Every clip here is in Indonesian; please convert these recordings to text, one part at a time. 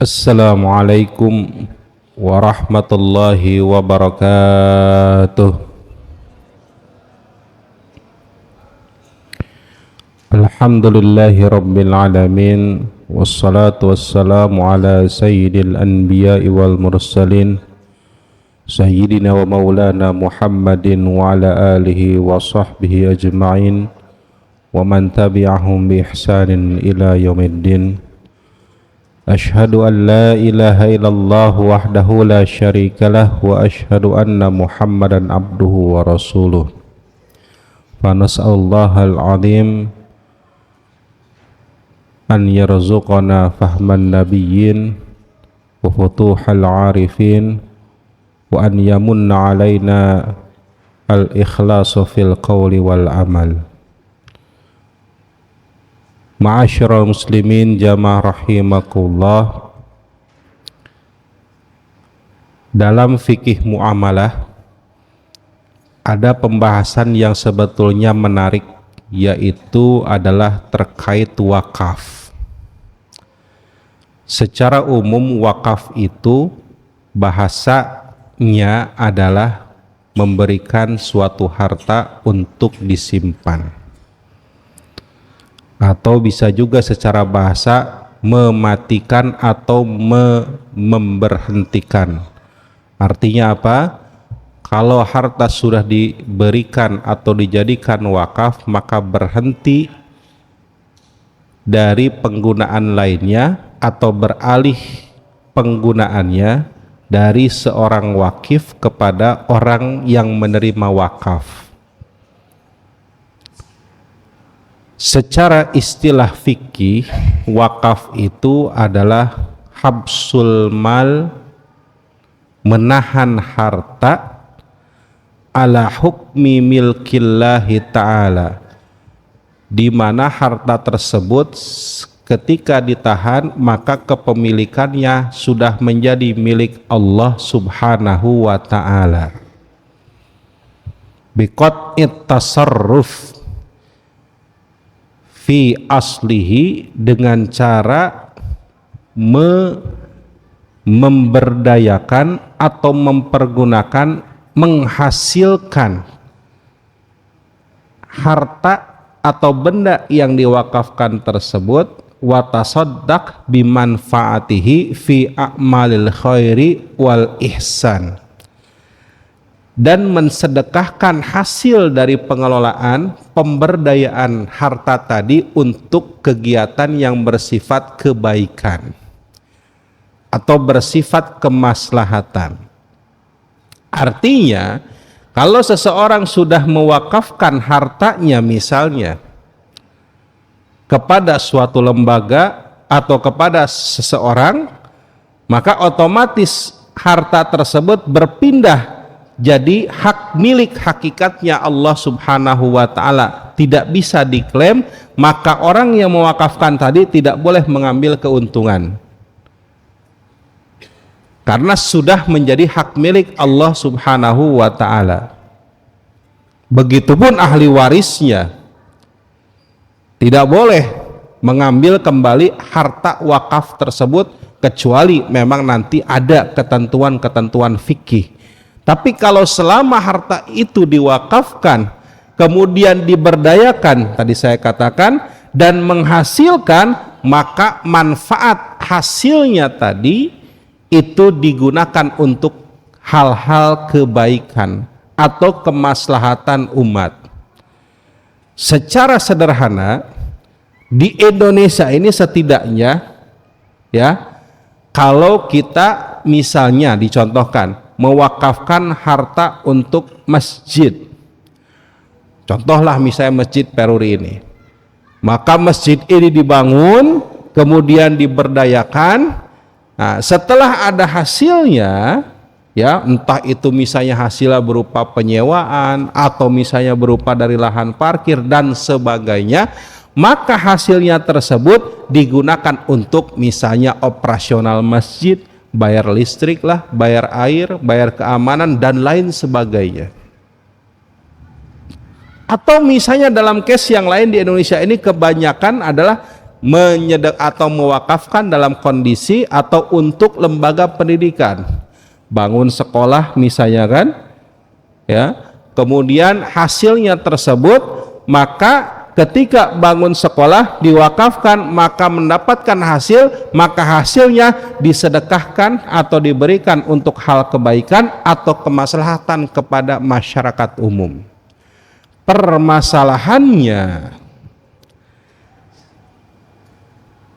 Assalamualaikum warahmatullahi wabarakatuh. Alhamdulillahi rabbil alamin, wassalatu wassalamu ala sayyidil anbiya'i wal mursalin, sayyidina wa maulana Muhammadin wa ala alihi wa sahbihi ajma'in, wa man tabi'ahum bi ihsanin ila yaumiddin. Ashhadu an la ilaha illallah wahdahu la syarikalah wa ashhadu anna Muhammadan abduhu wa rasuluh. Fa nas'alullahal azim an yarzuqana fahman nabiyyin wa futuhal arifin wa an yamunna alaina al ikhlasu fil qawli wal amal. Ma'asyiral muslimin jamaah rahimakumullah. Dalam fikih muamalah ada pembahasan yang sebetulnya menarik, yaitu adalah terkait wakaf. Secara umum wakaf itu bahasanya adalah memberikan suatu harta untuk disimpan, atau bisa juga secara bahasa mematikan atau memberhentikan. Artinya apa? Kalau harta sudah diberikan atau dijadikan wakaf, maka berhenti dari penggunaan lainnya atau beralih penggunaannya dari seorang wakif kepada orang yang menerima wakaf. Secara istilah fikih, wakaf itu adalah habsul mal, menahan harta ala hukmi milkillahi ta'ala, di mana harta tersebut ketika ditahan maka kepemilikannya sudah menjadi milik Allah subhanahu wa ta'ala. Biqat'it tasarruf fi aslihi, dengan cara memberdayakan atau mempergunakan, menghasilkan harta atau benda yang diwakafkan tersebut, wa tasaddaq bimanfaatihi fi a'malil khairi wal ihsan, dan mensedekahkan hasil dari pengelolaan pemberdayaan harta tadi untuk kegiatan yang bersifat kebaikan atau bersifat kemaslahatan. Artinya, kalau seseorang sudah mewakafkan hartanya misalnya kepada suatu lembaga atau kepada seseorang, maka otomatis harta tersebut berpindah jadi hak milik hakikatnya Allah subhanahu wa ta'ala, tidak bisa diklaim, maka orang yang mewakafkan tadi tidak boleh mengambil keuntungan karena sudah menjadi hak milik Allah subhanahu wa ta'ala. Begitupun ahli warisnya tidak boleh mengambil kembali harta wakaf tersebut, kecuali memang nanti ada ketentuan-ketentuan fikih. Tapi kalau selama harta itu diwakafkan, kemudian diberdayakan, tadi saya katakan, dan menghasilkan, maka manfaat hasilnya tadi itu digunakan untuk hal-hal kebaikan atau kemaslahatan umat. Secara sederhana, di Indonesia ini setidaknya, ya, kalau kita misalnya dicontohkan mewakafkan harta untuk masjid, contohlah misalnya Masjid Peruri ini, maka masjid ini dibangun, kemudian diberdayakan. Nah, setelah ada hasilnya, ya, entah itu misalnya hasilnya berupa penyewaan atau misalnya berupa dari lahan parkir dan sebagainya, maka hasilnya tersebut digunakan untuk misalnya operasional masjid, bayar listrik lah, bayar air, bayar keamanan dan lain sebagainya. Atau misalnya dalam case yang lain di Indonesia ini kebanyakan adalah atau mewakafkan dalam kondisi atau untuk lembaga pendidikan, bangun sekolah misalnya kan, ya, kemudian hasilnya tersebut, maka ketika bangun sekolah diwakafkan maka mendapatkan hasil, maka hasilnya disedekahkan atau diberikan untuk hal kebaikan atau kemaslahatan kepada masyarakat umum. Permasalahannya,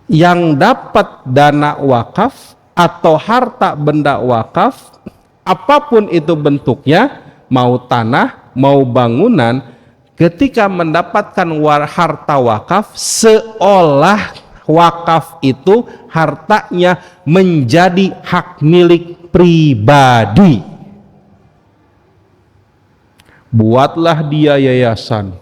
yang dapat dana wakaf atau harta benda wakaf, apapun itu bentuknya, mau tanah, mau bangunan, ketika mendapatkan harta wakaf, seolah wakaf itu hartanya menjadi hak milik pribadi. Buatlah dia yayasan,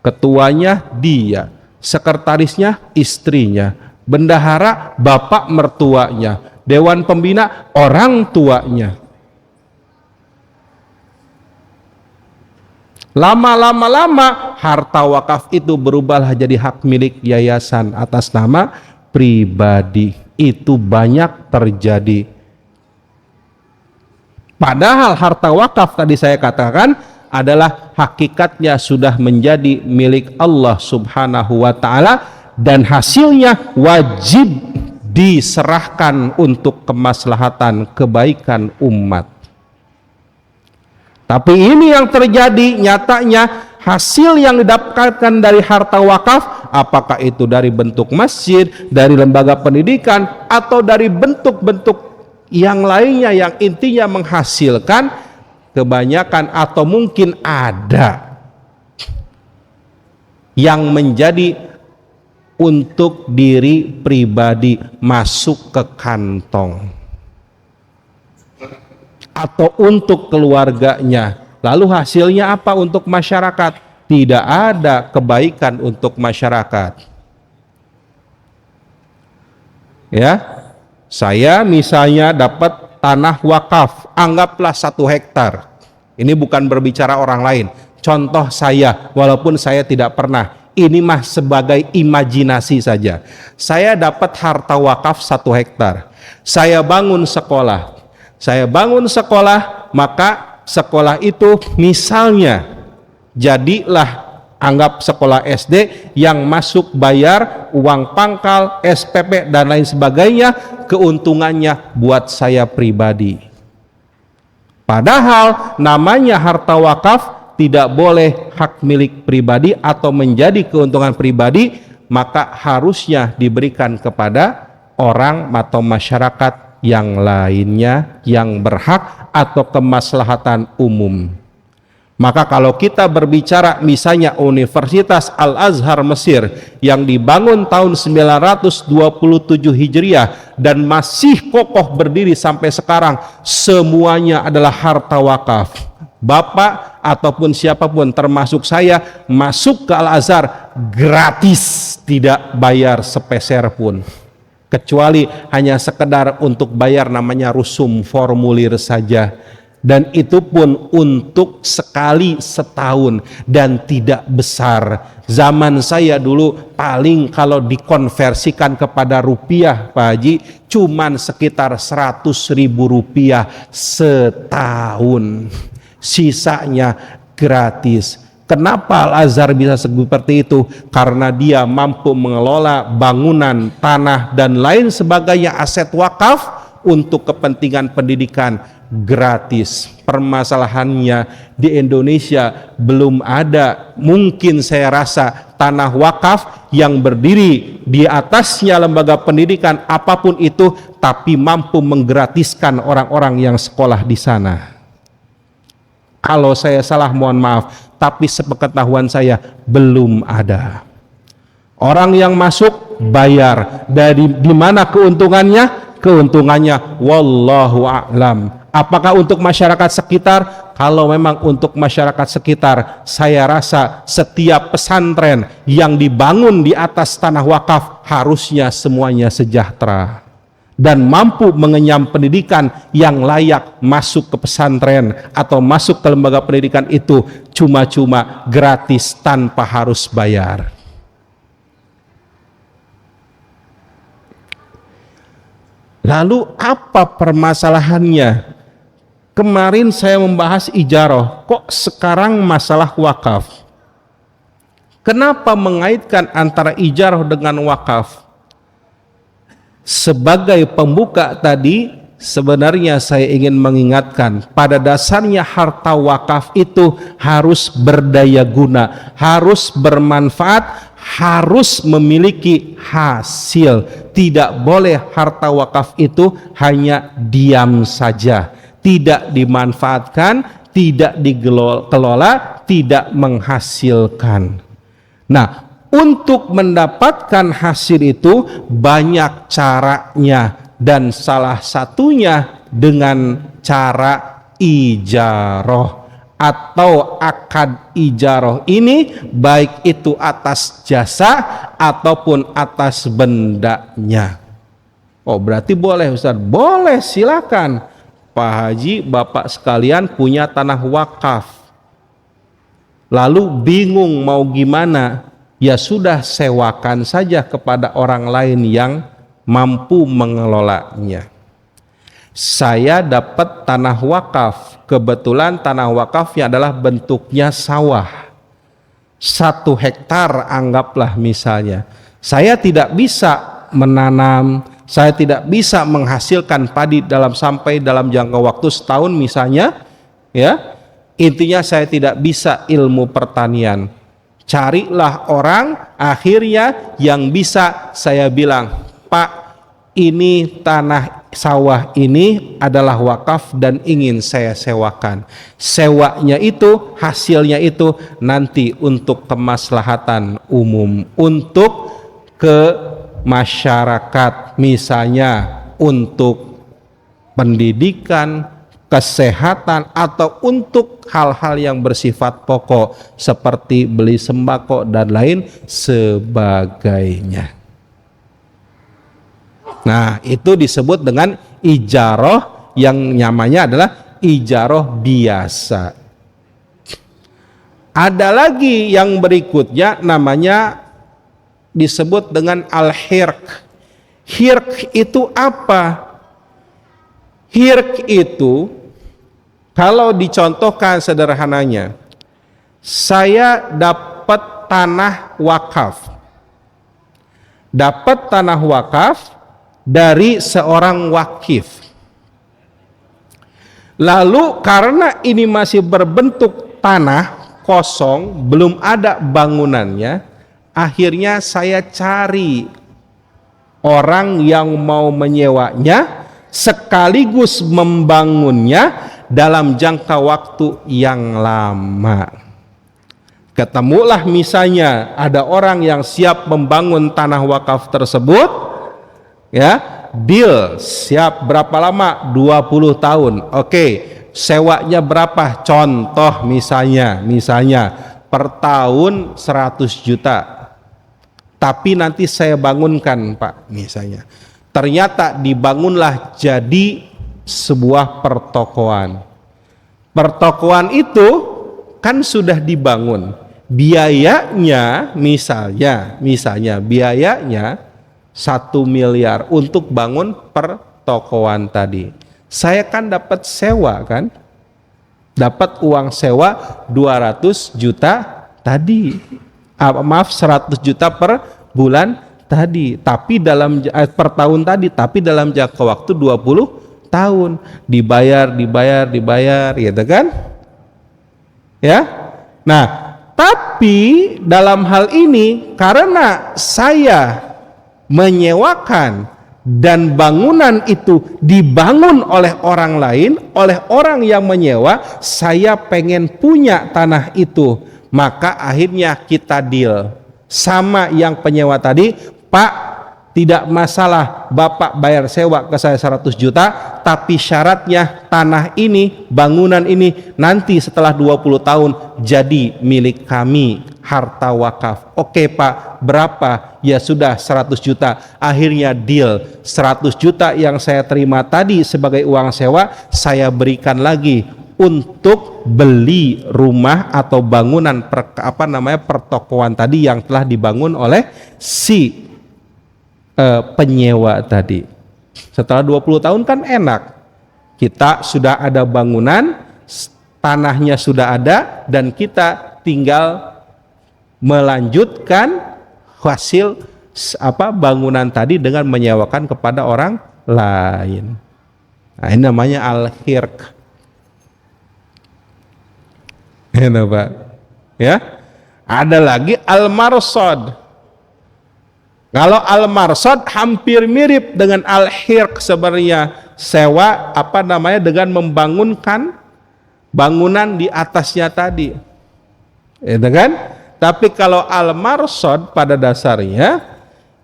ketuanya dia, sekretarisnya istrinya, bendahara bapak mertuanya, dewan pembina orang tuanya. Lama-lama harta wakaf itu berubahlah jadi hak milik yayasan atas nama pribadi. Itu banyak terjadi. Padahal harta wakaf tadi saya katakan adalah hakikatnya sudah menjadi milik Allah Subhanahu wa ta'ala, dan hasilnya wajib diserahkan untuk kemaslahatan kebaikan umat. Tapi ini yang terjadi nyatanya, hasil yang didapatkan dari harta wakaf, apakah itu dari bentuk masjid, dari lembaga pendidikan, atau dari bentuk-bentuk yang lainnya yang intinya menghasilkan, kebanyakan atau mungkin ada yang menjadi untuk diri pribadi, masuk ke kantong, atau untuk keluarganya. Lalu hasilnya apa untuk masyarakat? Tidak ada kebaikan untuk masyarakat. Ya, saya misalnya dapat tanah wakaf, anggaplah 1 hektar. Ini bukan berbicara orang lain, contoh saya, walaupun saya tidak pernah, ini mah sebagai imajinasi saja. Saya dapat harta wakaf 1 hektar, saya bangun sekolah. Maka sekolah itu misalnya jadilah, anggap sekolah SD yang masuk bayar uang pangkal, SPP dan lain sebagainya, keuntungannya buat saya pribadi. Padahal namanya harta wakaf tidak boleh hak milik pribadi atau menjadi keuntungan pribadi, maka harusnya diberikan kepada orang atau masyarakat yang lainnya yang berhak atau kemaslahatan umum. Maka kalau kita berbicara misalnya Universitas Al-Azhar Mesir yang dibangun tahun 927 Hijriah dan masih kokoh berdiri sampai sekarang, semuanya adalah harta wakaf. Bapak ataupun siapapun termasuk saya masuk ke Al-Azhar gratis, tidak bayar sepeser pun, kecuali hanya sekedar untuk bayar namanya rusum formulir saja. Dan itu pun untuk sekali setahun dan tidak besar. Zaman saya dulu paling kalau dikonversikan kepada rupiah, Pak Haji, cuman sekitar 100.000 rupiah setahun. Sisanya gratis. Kenapa Al-Azhar bisa seperti itu? Karena dia mampu mengelola bangunan, tanah dan lain sebagainya, aset wakaf untuk kepentingan pendidikan gratis. Permasalahannya di Indonesia belum ada, mungkin saya rasa, tanah wakaf yang berdiri di atasnya lembaga pendidikan apapun itu, tapi mampu menggratiskan orang-orang yang sekolah di sana. Kalau saya salah mohon maaf, tapi sepengetahuan saya belum ada. Orang yang masuk bayar, dari di mana keuntungannya? Keuntungannya wallahu a'lam. Apakah untuk masyarakat sekitar? Kalau memang untuk masyarakat sekitar, saya rasa setiap pesantren yang dibangun di atas tanah wakaf harusnya semuanya sejahtera dan mampu mengenyam pendidikan yang layak. Masuk ke pesantren atau masuk ke lembaga pendidikan itu cuma-cuma, gratis, tanpa harus bayar. Lalu apa permasalahannya? Kemarin saya membahas ijarah, kok sekarang masalah wakaf? Kenapa mengaitkan antara ijarah dengan wakaf? Sebagai pembuka tadi, sebenarnya saya ingin mengingatkan, pada dasarnya harta wakaf itu harus berdaya guna, harus bermanfaat, harus memiliki hasil. Tidak boleh harta wakaf itu hanya diam saja, tidak dimanfaatkan, tidak dikelola, tidak menghasilkan. Nah, untuk mendapatkan hasil itu banyak caranya, dan salah satunya dengan cara ijarah atau akad ijarah ini, baik itu atas jasa ataupun atas bendanya. Oh, berarti boleh Ustaz? Boleh, silakan. Pak Haji, Bapak sekalian punya tanah wakaf, lalu bingung mau gimana, ya sudah, sewakan saja kepada orang lain yang mampu mengelolanya. Saya dapat tanah wakaf, kebetulan tanah wakafnya adalah bentuknya sawah, 1 hektar anggaplah misalnya. Saya tidak bisa menanam, saya tidak bisa menghasilkan padi sampai dalam jangka waktu setahun misalnya, ya. Intinya saya tidak bisa ilmu pertanian. Carilah orang akhirnya yang bisa. Saya bilang, Pak, ini tanah sawah ini adalah wakaf dan ingin saya sewakan. Sewanya itu, hasilnya itu nanti untuk kemaslahatan umum, untuk ke masyarakat, misalnya untuk pendidikan, kesehatan, atau untuk hal-hal yang bersifat pokok seperti beli sembako dan lain sebagainya. Nah, itu disebut dengan ijarah, yang namanya adalah ijarah biasa. Ada lagi yang berikutnya namanya disebut dengan al-hirq. Hirq itu apa? Hirq itu kalau dicontohkan sederhananya, saya dapat tanah wakaf. Dapat tanah wakaf dari seorang wakif. Lalu karena ini masih berbentuk tanah kosong, belum ada bangunannya, akhirnya saya cari orang yang mau menyewanya sekaligus membangunnya dalam jangka waktu yang lama. Ketemulah misalnya ada orang yang siap membangun tanah wakaf tersebut, ya, deal, siap berapa lama? 20 tahun. Oke, sewanya berapa? Contoh misalnya per tahun 100 juta. Tapi nanti saya bangunkan, Pak, misalnya. Ternyata dibangunlah jadi sebuah pertokoan. Pertokoan itu kan sudah dibangun. Biayanya misalnya biayanya 1 miliar untuk bangun pertokoan tadi. Saya kan dapat sewa kan? Dapat uang sewa 200 juta tadi. 100 juta per bulan tadi, tapi per tahun tadi, tapi dalam jangka waktu 20 tahun dibayar gitu kan, ya. Nah, tapi dalam hal ini karena saya menyewakan dan bangunan itu dibangun oleh orang lain, oleh orang yang menyewa, saya pengen punya tanah itu, maka akhirnya kita deal sama yang penyewa tadi, Pak, tidak masalah Bapak bayar sewa ke saya 100 juta, tapi syaratnya tanah ini, bangunan ini nanti setelah 20 tahun jadi milik kami, harta wakaf. Oke Pak, berapa? Ya sudah 100 juta. Akhirnya deal, 100 juta yang saya terima tadi sebagai uang sewa, saya berikan lagi untuk beli rumah atau bangunan pertokoan tadi yang telah dibangun oleh si penyewa tadi. Setelah 20 tahun kan enak. Kita sudah ada bangunan, tanahnya sudah ada, dan kita tinggal melanjutkan hasil bangunan tadi dengan menyewakan kepada orang lain. Nah, ini namanya al-hirq. Ya, Pak. Ya. Ada lagi al-marsad. Kalau al-marsad hampir mirip dengan al-hirq sebenarnya, sewa dengan membangunkan bangunan di atasnya tadi. Itu kan? Tapi kalau al-marsad pada dasarnya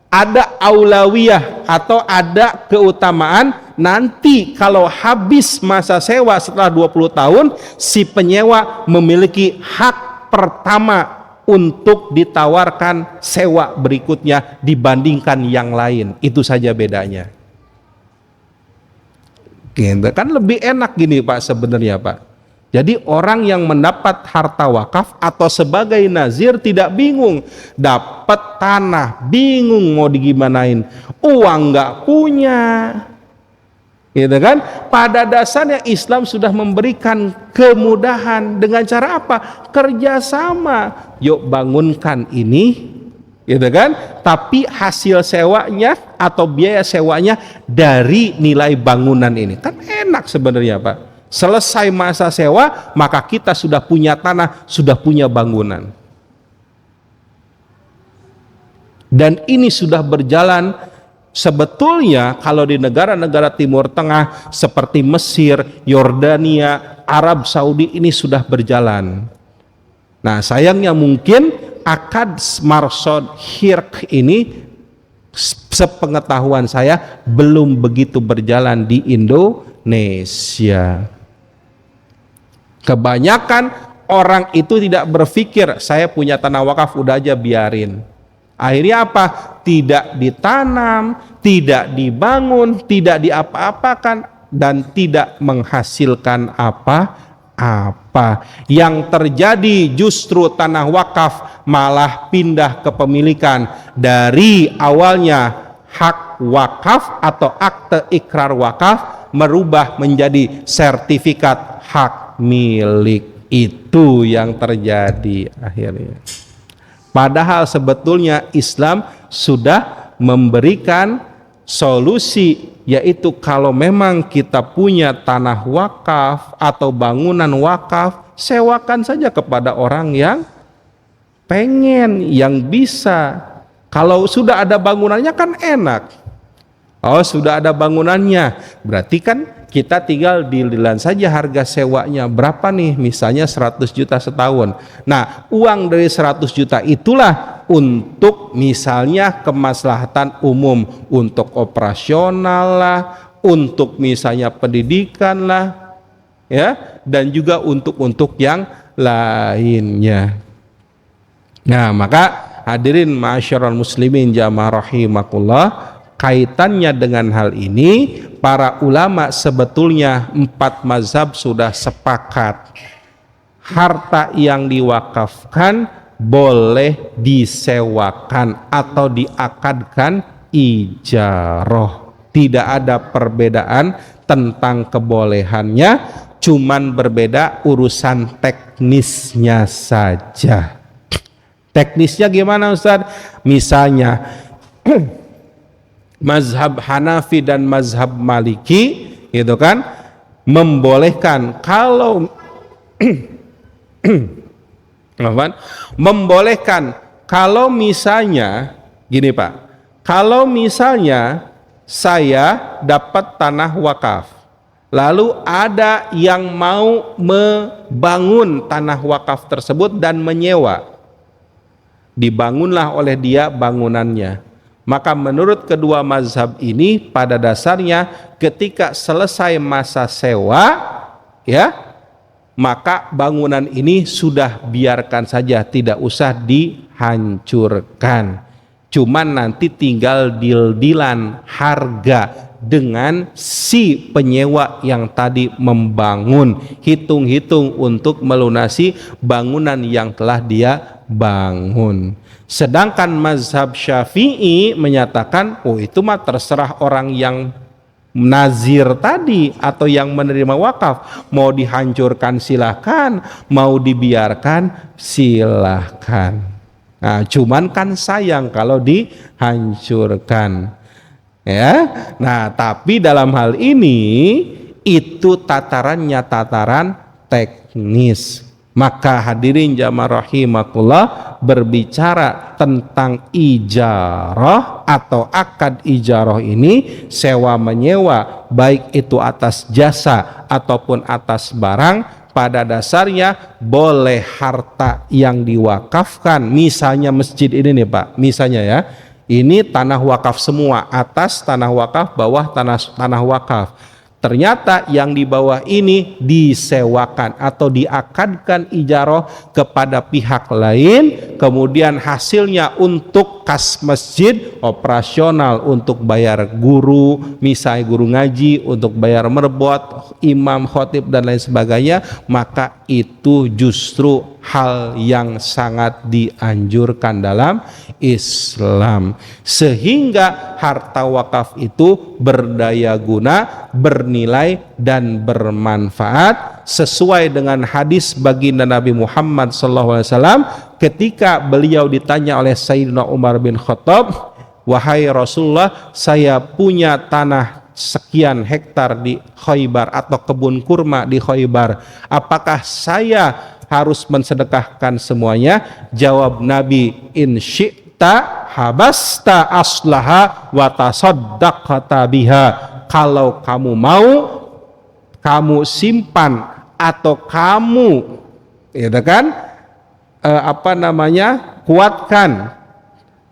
ada aulawiyah atau ada keutamaan, nanti kalau habis masa sewa setelah 20 tahun, si penyewa memiliki hak pertama untuk ditawarkan sewa berikutnya dibandingkan yang lain. Itu saja bedanya. Gitu kan, lebih enak gini Pak sebenarnya Pak. Jadi orang yang mendapat harta wakaf atau sebagai nazir tidak bingung, dapat tanah bingung mau digimanain, uang nggak punya, gitu kan? Pada dasarnya Islam sudah memberikan kemudahan dengan cara apa? Kerjasama. Yuk bangunkan ini, gitu kan? Tapi hasil sewanya atau biaya sewanya dari nilai bangunan ini, kan enak sebenarnya Pak. Selesai masa sewa, maka kita sudah punya tanah, sudah punya bangunan. Dan ini sudah berjalan sebetulnya kalau di negara-negara Timur Tengah seperti Mesir, Yordania, Arab Saudi ini sudah berjalan. Nah, sayangnya mungkin akad marsad hirq ini sepengetahuan saya belum begitu berjalan di Indonesia. Kebanyakan orang itu tidak berpikir saya punya tanah wakaf udah aja biarin. Akhirnya apa? Tidak ditanam, tidak dibangun, tidak diapa-apakan, dan tidak menghasilkan apa-apa. Yang terjadi justru tanah wakaf malah pindah kepemilikan dari awalnya hak wakaf atau akte ikrar wakaf merubah menjadi sertifikat hak milik. Itu yang terjadi akhirnya. Padahal sebetulnya Islam sudah memberikan solusi, yaitu kalau memang kita punya tanah wakaf atau bangunan wakaf, sewakan saja kepada orang yang pengen, yang bisa. Kalau sudah ada bangunannya kan enak. Oh, sudah ada bangunannya, berarti kan kita tinggal deal-dealan saja harga sewanya berapa nih, misalnya 100 juta setahun. Nah, uang dari 100 juta itulah untuk misalnya kemaslahatan umum, untuk operasional lah, untuk misalnya pendidikan lah, ya, dan juga untuk yang lainnya. Nah, maka hadirin ma'asyiral muslimin jamaah rahimakumullah, kaitannya dengan hal ini, para ulama sebetulnya 4 mazhab sudah sepakat. Harta yang diwakafkan boleh disewakan atau diakadkan ijarah. Tidak ada perbedaan tentang kebolehannya, cuman berbeda urusan teknisnya saja. Teknisnya gimana Ustaz? Misalnya mazhab Hanafi dan mazhab Maliki gitu kan membolehkan kalau membolehkan kalau misalnya gini Pak, kalau misalnya saya dapat tanah wakaf, lalu ada yang mau membangun tanah wakaf tersebut dan menyewa, dibangunlah oleh dia bangunannya. Maka menurut kedua mazhab ini pada dasarnya ketika selesai masa sewa, ya, maka bangunan ini sudah biarkan saja, tidak usah dihancurkan. Cuman nanti tinggal deal-dealan harga dengan si penyewa yang tadi membangun, hitung-hitung untuk melunasi bangunan yang telah dia bangun. Sedangkan mazhab Syafi'i menyatakan, oh itu mah terserah orang yang nazir tadi atau yang menerima wakaf, mau dihancurkan silahkan, mau dibiarkan silahkan. Nah, cuman kan sayang kalau dihancurkan, ya. Nah, tapi dalam hal ini itu tatarannya tataran teknis. Maka hadirin jamaah rahimakumullah, berbicara tentang ijarah atau akad ijarah ini, sewa menyewa, baik itu atas jasa ataupun atas barang, pada dasarnya boleh harta yang diwakafkan. Misalnya masjid ini nih Pak, misalnya ya, ini tanah wakaf semua, atas tanah wakaf, bawah tanah wakaf. Ternyata yang di bawah ini disewakan atau diakadkan ijarah kepada pihak lain, kemudian hasilnya untuk kas masjid operasional, untuk bayar guru, misalnya guru ngaji, untuk bayar merbot, imam, khotib dan lain sebagainya, maka itu justru hal yang sangat dianjurkan dalam Islam, sehingga harta wakaf itu berdaya guna, bernilai dan bermanfaat sesuai dengan hadis baginda Nabi Muhammad SAW ketika beliau ditanya oleh Sayyidina Umar bin Khattab, wahai Rasulullah, saya punya tanah sekian hektar di Khaybar atau kebun kurma di Khaybar, apakah saya harus mensedekahkan semuanya? Jawab Nabi, in syi'ta habasta aslaha wa tasaddaqta biha. Kalau kamu mau, kamu simpan atau kamu kuatkan,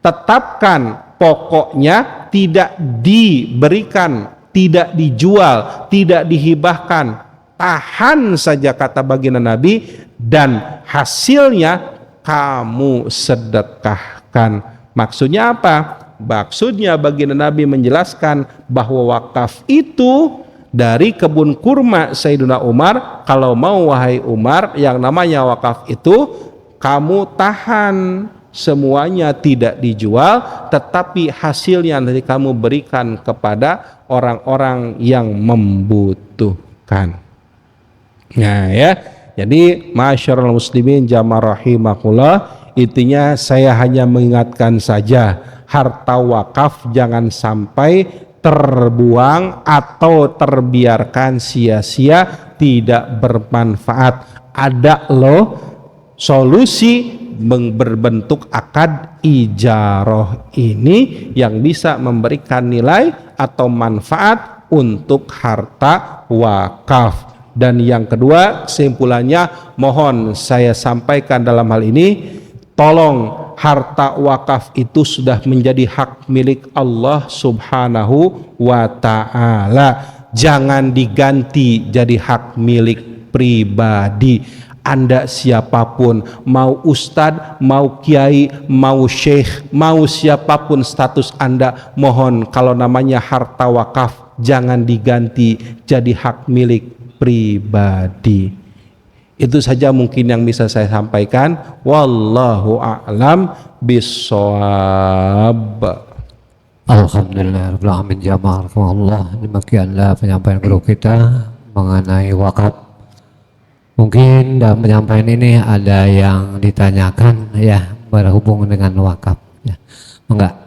tetapkan, pokoknya tidak diberikan, tidak dijual, tidak dihibahkan, tahan saja kata baginda Nabi, dan hasilnya kamu sedekahkan. Maksudnya apa? Maksudnya baginda Nabi menjelaskan bahwa wakaf itu dari kebun kurma Sayyidina Umar. Kalau mau wahai Umar, yang namanya wakaf itu kamu tahan semuanya, tidak dijual, tetapi hasilnya nanti kamu berikan kepada orang-orang yang membutuhkan. Nah ya, jadi masyarul muslimin jamaah rahimakumullah, intinya saya hanya mengingatkan saja, harta wakaf jangan sampai terbuang atau terbiarkan sia-sia, tidak bermanfaat. Ada loh solusi berbentuk akad ijarah ini yang bisa memberikan nilai atau manfaat untuk harta wakaf. Dan yang kedua, kesimpulannya mohon saya sampaikan dalam hal ini, tolong, harta wakaf itu sudah menjadi hak milik Allah Subhanahu wa ta'ala, jangan diganti jadi hak milik pribadi. Anda siapapun, mau ustadz, mau kiai, mau syekh, mau siapapun status Anda, mohon kalau namanya harta wakaf jangan diganti jadi hak milik pribadi. Itu saja mungkin yang bisa saya sampaikan. Wallahu a'lam bishawab. Alhamdulillah rabbil alamin, jamaah. Demikianlah penyampaian guru kita mengenai wakaf. Mungkin dalam penyampaian ini ada yang ditanyakan ya berhubung dengan wakaf ya. Enggak.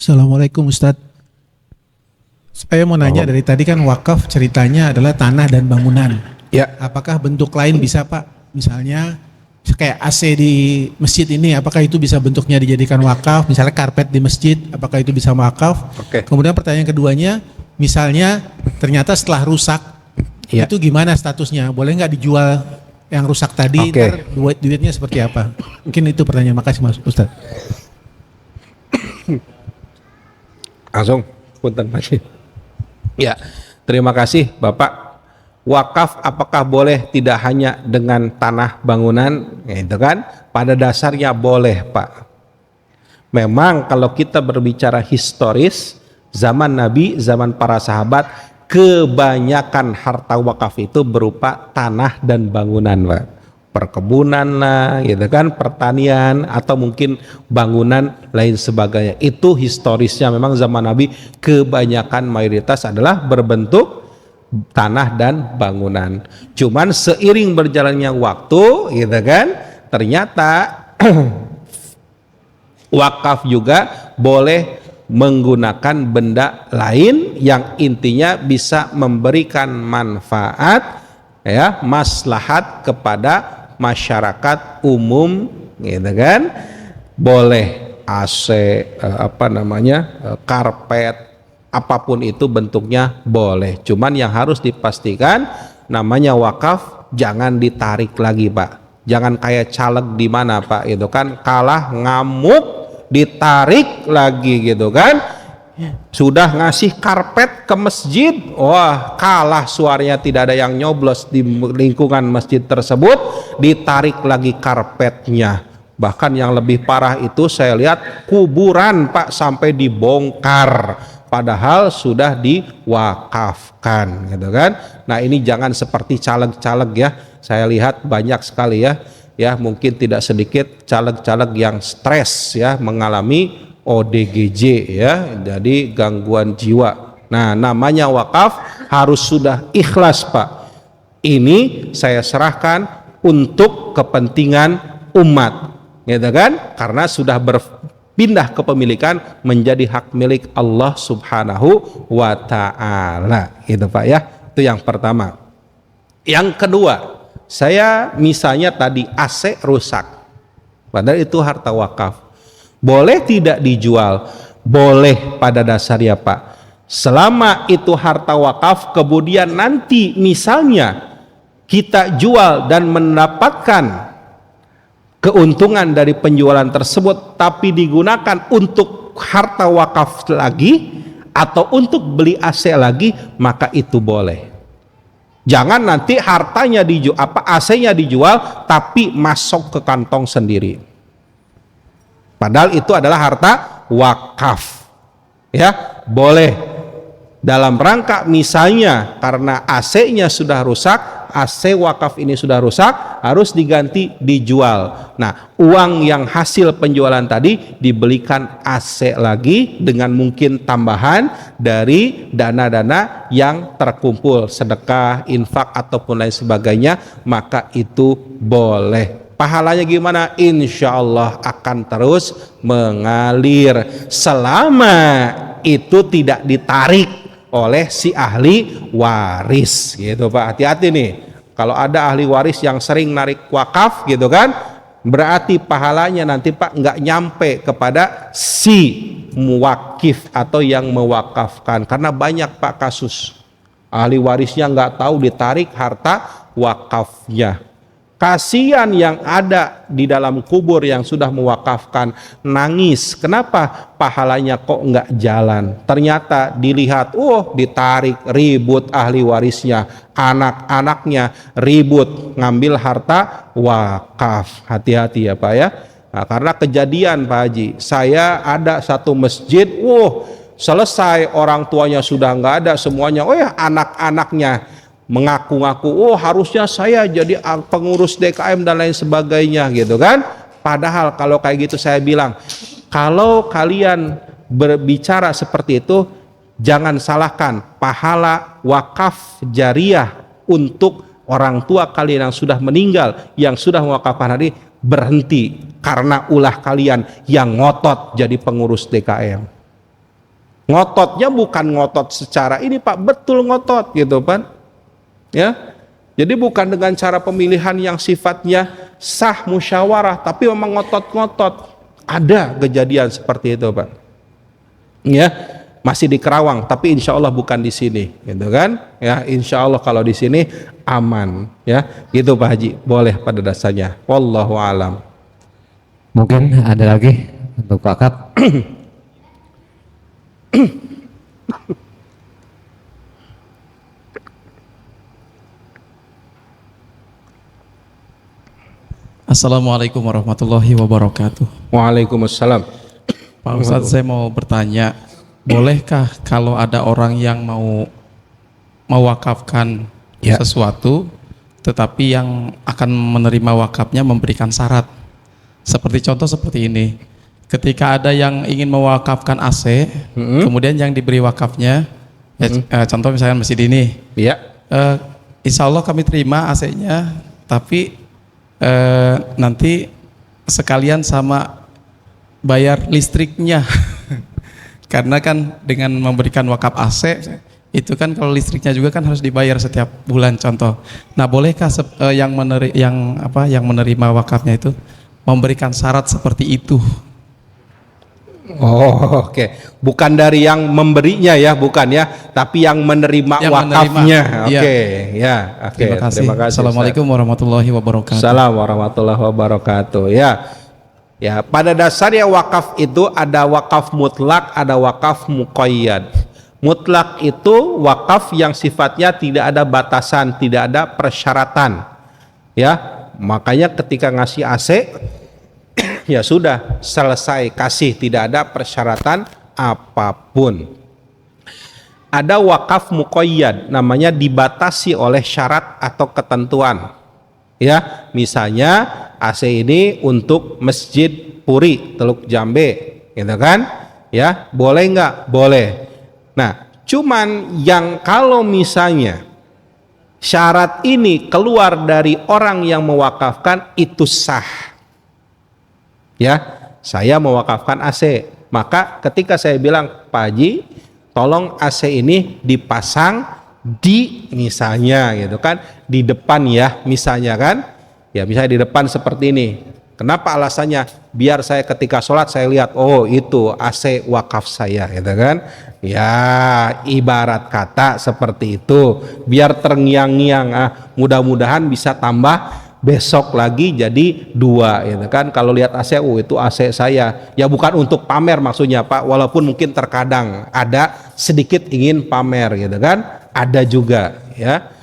Assalamualaikum Ustadz. Saya mau nanya, dari tadi kan wakaf ceritanya adalah tanah dan bangunan. Ya. Apakah bentuk lain bisa Pak? Misalnya kayak AC di masjid ini, apakah itu bisa bentuknya dijadikan wakaf? Misalnya karpet di masjid, apakah itu bisa wakaf? Oke. Kemudian pertanyaan keduanya, misalnya ternyata setelah rusak, Ya. itu gimana statusnya? Boleh nggak dijual yang rusak tadi? Oke. Ntar duitnya seperti apa? Mungkin itu pertanyaan. Makasih Mas Ustadz. Langsung, punten Pak. Ya, terima kasih Bapak. Wakaf apakah boleh tidak hanya dengan tanah bangunan, gitu kan? Pada dasarnya boleh Pak. Memang kalau kita berbicara historis, zaman Nabi, zaman para sahabat, kebanyakan harta wakaf itu berupa tanah dan bangunan Pak. perkebunan lah, gitu kan, pertanian atau mungkin bangunan lain sebagainya. Itu historisnya memang zaman Nabi kebanyakan mayoritas adalah berbentuk tanah dan bangunan. Cuman seiring berjalannya waktu, gitu kan, ternyata wakaf juga boleh menggunakan benda lain yang intinya bisa memberikan manfaat, ya, maslahat kepada masyarakat umum, gitu kan. Boleh AC, karpet, apapun itu bentuknya boleh. Cuman yang harus dipastikan namanya wakaf jangan ditarik lagi, Pak. Jangan kayak caleg di mana, Pak, itu kan kalah ngamuk ditarik lagi, gitu kan. Sudah ngasih karpet ke masjid, wah kalah suaranya, tidak ada yang nyoblos di lingkungan masjid tersebut, ditarik lagi karpetnya. Bahkan yang lebih parah itu saya lihat kuburan, Pak, sampai dibongkar padahal sudah diwakafkan, gitu kan. Nah ini jangan seperti caleg-caleg ya, saya lihat banyak sekali ya mungkin tidak sedikit caleg-caleg yang stres ya, mengalami ODGJ ya, jadi gangguan jiwa. Nah namanya wakaf harus sudah ikhlas, Pak. Ini saya serahkan untuk kepentingan umat, gitu kan, karena sudah berpindah kepemilikan menjadi hak milik Allah Subhanahu wa ta'ala, gitu Pak ya. Itu yang pertama. Yang kedua, saya misalnya tadi AC rusak, padahal itu harta wakaf, boleh tidak dijual? Boleh pada dasarnya, Pak. Selama itu harta wakaf, kemudian nanti misalnya kita jual dan mendapatkan keuntungan dari penjualan tersebut, tapi digunakan untuk harta wakaf lagi atau untuk beli AC lagi, maka itu boleh. Jangan nanti hartanya dijual, AC-nya dijual, tapi masuk ke kantong sendiri. Padahal itu adalah harta wakaf, ya boleh dalam rangka misalnya karena AC-nya sudah rusak, AC wakaf ini sudah rusak, harus diganti, dijual. Nah uang yang hasil penjualan tadi dibelikan AC lagi dengan mungkin tambahan dari dana-dana yang terkumpul, sedekah, infak ataupun lain sebagainya, maka itu boleh. Pahalanya gimana? Insya Allah akan terus mengalir selama itu tidak ditarik oleh si ahli waris, gitu Pak. Hati-hati nih, kalau ada ahli waris yang sering narik wakaf, gitu kan, berarti pahalanya nanti Pak nggak nyampe kepada si muwakif atau yang mewakafkan, karena banyak Pak kasus ahli warisnya nggak tahu ditarik harta wakafnya. Kasihan yang ada di dalam kubur yang sudah mewakafkan, nangis, kenapa pahalanya kok nggak jalan? Ternyata dilihat, ditarik, ribut ahli warisnya, anak-anaknya ribut ngambil harta wakaf. Hati-hati ya Pak ya. Nah, karena kejadian Pak Haji, saya ada satu masjid, selesai orang tuanya sudah nggak ada semuanya, anak-anaknya mengaku-ngaku, harusnya saya jadi pengurus DKM dan lain sebagainya, gitu kan. Padahal kalau kayak gitu saya bilang, kalau kalian berbicara seperti itu, jangan salahkan pahala wakaf jariah untuk orang tua kalian yang sudah meninggal, yang sudah mewakafkan hari, berhenti karena ulah kalian yang ngotot jadi pengurus DKM. Ngototnya bukan ngotot secara ini Pak, betul ngotot, gitu kan. Ya, jadi bukan dengan cara pemilihan yang sifatnya sah musyawarah, tapi memang ngotot-ngotot. Ada kejadian seperti itu Pak. Ya, masih di Kerawang, tapi insya Allah bukan di sini, gitu kan? Ya, insya Allah kalau di sini aman, ya, gitu Pak Haji. Boleh pada dasarnya. Wallahu alam. Mungkin ada lagi untuk wakaf. Assalamualaikum warahmatullahi wabarakatuh. Waalaikumsalam. Pak Ustadz, saya mau bertanya, bolehkah kalau ada orang yang mau mewakafkan sesuatu, tetapi yang akan menerima wakafnya memberikan syarat. Seperti contoh seperti ini, ketika ada yang ingin mewakafkan AC, kemudian yang diberi wakafnya, contoh misalnya masjid ini, Iya. insya Allah kami terima AC-nya, tapi nanti sekalian sama bayar listriknya. Karena kan dengan memberikan wakaf AC itu kan kalau listriknya juga kan harus dibayar setiap bulan contoh. Nah, bolehkah yang menerima wakafnya itu memberikan syarat seperti itu? Oh, oke. Bukan dari yang memberinya ya, bukan ya, tapi yang menerima Yang wakafnya. menerima, Oke, ya. Oke. Terima kasih. Ustaz. Assalamualaikum warahmatullahi wabarakatuh. Assalamualaikum warahmatullahi wabarakatuh. Ya, pada dasarnya wakaf itu ada wakaf mutlak, ada wakaf muqayyad. Mutlak itu wakaf yang sifatnya tidak ada batasan, tidak ada persyaratan. Ya, makanya ketika ngasih AC ya sudah selesai kasih, tidak ada persyaratan apapun. Ada wakaf muqayyad, namanya dibatasi oleh syarat atau ketentuan. Ya, misalnya AC ini untuk Masjid Puri Teluk Jambe, gitu kan? Ya, boleh nggak? Boleh. Nah, cuman yang kalau misalnya syarat ini keluar dari orang yang mewakafkan itu sah. Ya, saya mewakafkan AC, maka ketika saya bilang, Pak Haji, tolong AC ini dipasang di misalnya gitu kan, di depan ya misalnya kan, ya misalnya di depan seperti ini. Kenapa alasannya? Biar saya ketika sholat saya lihat, oh itu AC wakaf saya, gitu kan? Ya ibarat kata seperti itu, biar terngiang-ngiang. Mudah-mudahan bisa tambah besok lagi jadi 2, gitu kan? Kalau lihat AC, oh itu AC saya. Ya bukan untuk pamer maksudnya Pak, walaupun mungkin terkadang ada sedikit ingin pamer, gitu kan? Ada juga, ya.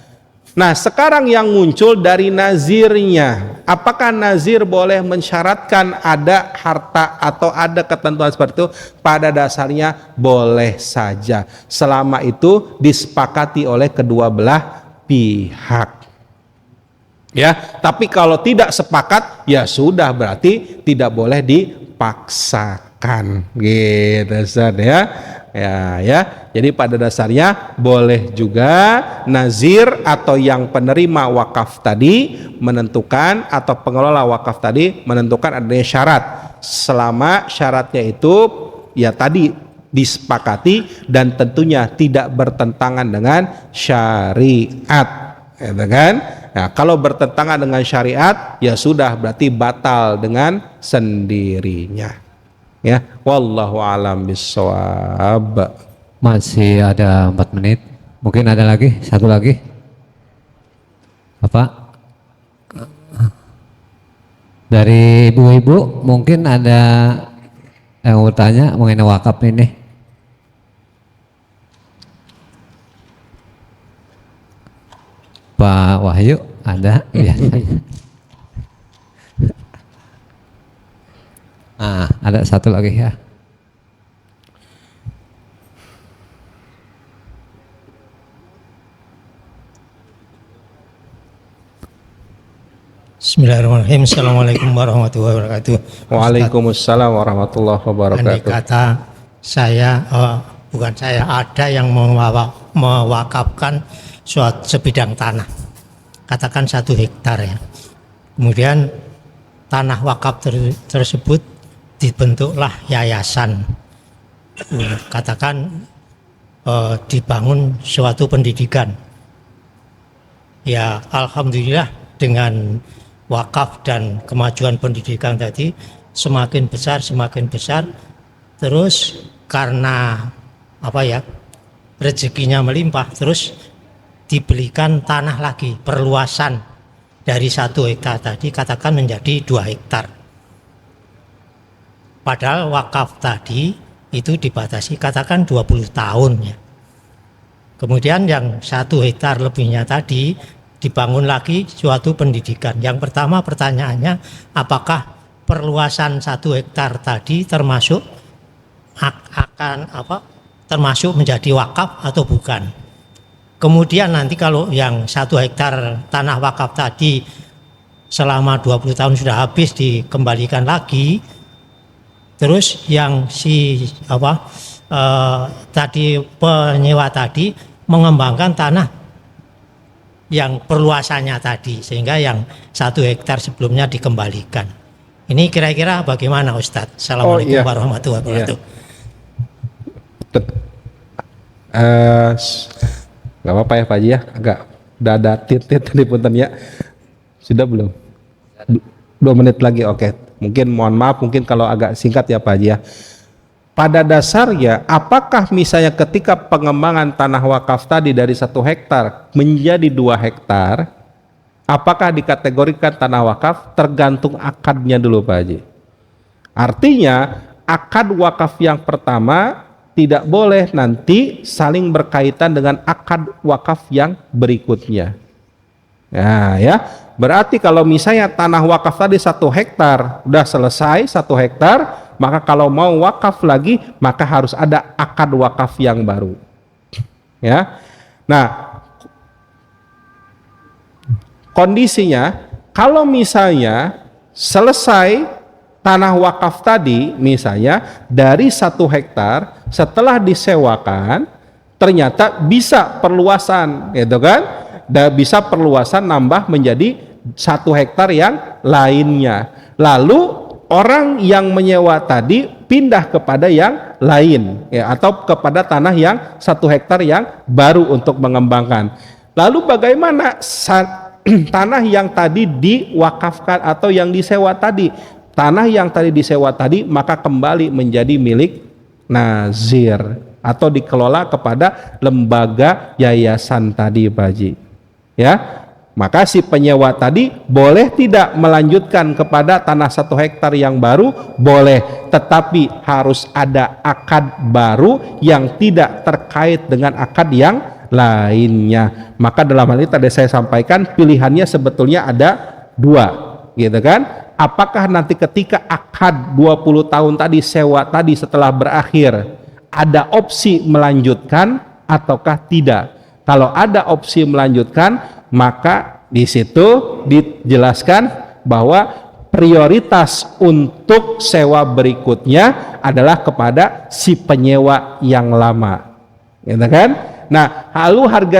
Nah, sekarang yang muncul dari nazirnya, apakah nazir boleh mensyaratkan ada harta atau ada ketentuan seperti itu? Pada dasarnya boleh saja, selama itu disepakati oleh kedua belah pihak. Ya, tapi kalau tidak sepakat, ya sudah, berarti tidak boleh dipaksakan, gitu Ustaz, ya. Ya. Jadi pada dasarnya boleh juga nazir atau yang penerima wakaf tadi menentukan, atau pengelola wakaf tadi menentukan adanya syarat, selama syaratnya itu ya tadi disepakati dan tentunya tidak bertentangan dengan syariat, gitu kan? Nah, kalau bertentangan dengan syariat ya sudah, berarti batal dengan sendirinya. Ya, wallahu alam bissawab. Masih ada 4 menit. Mungkin ada lagi, satu lagi. Bapak? Dari ibu-ibu mungkin ada yang mau tanya mengenai wakaf ini. Pak Wahyu ada biasanya. Ada satu lagi ya. Bismillahirrahmanirrahim. Assalamualaikum warahmatullahi wabarakatuh. Waalaikumsalam warahmatullahi Andai wabarakatuh. kata saya, bukan saya, ada yang mewakafkan suatu sebidang tanah, katakan 1 hektar ya. Kemudian tanah wakaf tersebut dibentuklah yayasan, katakan dibangun suatu pendidikan. Ya alhamdulillah dengan wakaf dan kemajuan pendidikan tadi semakin besar, terus karena rezekinya melimpah, terus dibelikan tanah lagi, perluasan dari 1 hektar tadi katakan menjadi 2 hektar. Padahal wakaf tadi itu dibatasi katakan 20 tahun ya. Kemudian yang 1 hektar lebihnya tadi dibangun lagi suatu pendidikan. Yang pertama pertanyaannya, apakah perluasan 1 hektar tadi termasuk termasuk menjadi wakaf atau bukan? Kemudian nanti kalau yang 1 hektar tanah wakaf tadi selama 20 tahun sudah habis dikembalikan lagi. Terus yang tadi penyewa tadi mengembangkan tanah yang perluasannya tadi sehingga yang 1 hektar sebelumnya dikembalikan. Ini kira-kira bagaimana Ustadz? Assalamualaikum warahmatullahi wabarakatuh. Gak apa-apa ya Pak Haji ya, agak udah ada tit-tit tadi punten ya. Sudah belum? 2 menit lagi, oke. Mungkin mohon maaf, mungkin kalau agak singkat ya Pak Haji ya. Pada dasarnya, apakah misalnya ketika pengembangan tanah wakaf tadi dari 1 hektar menjadi 2 hektar, apakah dikategorikan tanah wakaf? Tergantung akadnya dulu Pak Haji. Artinya, akad wakaf yang pertama tidak boleh nanti saling berkaitan dengan akad wakaf yang berikutnya. Nah, ya, berarti kalau misalnya tanah wakaf tadi 1 hektar udah selesai 1 hektar, maka kalau mau wakaf lagi maka harus ada akad wakaf yang baru. Ya, nah kondisinya kalau misalnya selesai tanah wakaf tadi misalnya dari 1 hektar setelah disewakan ternyata bisa perluasan gitu kan, dan bisa perluasan nambah menjadi 1 hektar yang lainnya, lalu orang yang menyewa tadi pindah kepada yang lain ya, atau kepada tanah yang 1 hektar yang baru untuk mengembangkan. Lalu bagaimana tanah yang tadi diwakafkan atau yang disewa tadi? Tanah yang tadi disewa tadi maka kembali menjadi milik nazir atau dikelola kepada lembaga yayasan tadi Pak Haji. Ya, maka si penyewa tadi boleh tidak melanjutkan kepada tanah 1 hektar yang baru? Boleh, tetapi harus ada akad baru yang tidak terkait dengan akad yang lainnya. Maka dalam hal ini tadi saya sampaikan pilihannya sebetulnya ada 2, gitu kan? Apakah nanti ketika akad 20 tahun tadi sewa tadi setelah berakhir ada opsi melanjutkan ataukah tidak? Kalau ada opsi melanjutkan, maka di situ dijelaskan bahwa prioritas untuk sewa berikutnya adalah kepada si penyewa yang lama, gitu kan? Nah, lalu harga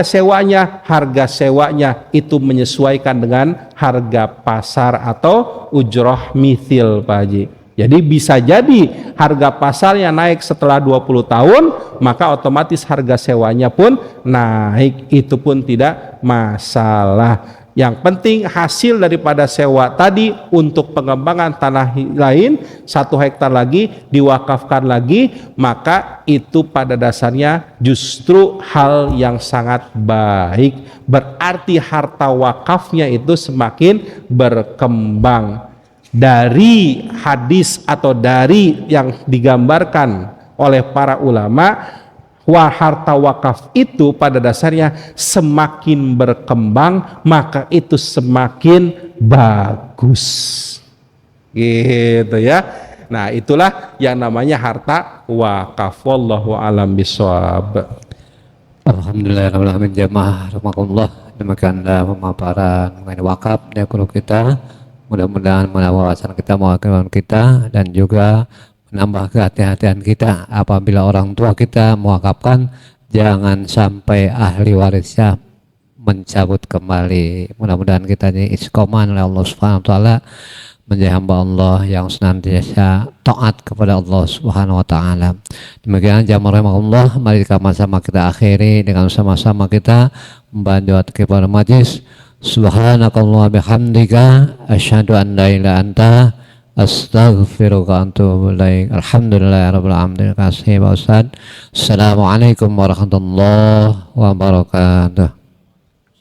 sewanya itu menyesuaikan dengan harga pasar atau ujroh mithil Pak Haji. Jadi bisa jadi harga pasarnya naik setelah 20 tahun, maka otomatis harga sewanya pun naik, itu pun tidak masalah. Yang penting hasil daripada sewa tadi untuk pengembangan tanah lain 1 hektar lagi diwakafkan lagi, maka itu pada dasarnya justru hal yang sangat baik. Berarti harta wakafnya itu semakin berkembang. Dari hadis atau dari yang digambarkan oleh para ulama, harta wakaf itu pada dasarnya semakin berkembang maka itu semakin bagus, gitu ya. Nah, itulah yang namanya harta wakaf. Wallahu a'lam bishawab. Alhamdulillahirrahmanirrahim. Jamaah rahimakumullah, demikianlah pemaparan mengenai wakaf dan guru kita. Mudah-mudahan wawasan kita, mewakilkan kita, dan juga menambah kehati-hatian kita apabila orang tua kita mewakafkan, jangan sampai ahli warisnya mencabut kembali. Mudah-mudahan kita ini istiqomah oleh Allah Subhanahu wa taala, menjadi hamba Allah yang senantiasa taat kepada Allah Subhanahu wa taala. Demikian jamaah rahimakumullah, mari sama-sama kita akhiri dengan sama-sama kita membantu kepada majlis. Subhanakallah bihamdika asyhadu an la ilaha anta astaghfiruka wa atubu ilaik. Alhamdulillahirabbil alamin. Terima kasih Pak Ustaz. Assalamualaikum warahmatullahi wabarakatuh.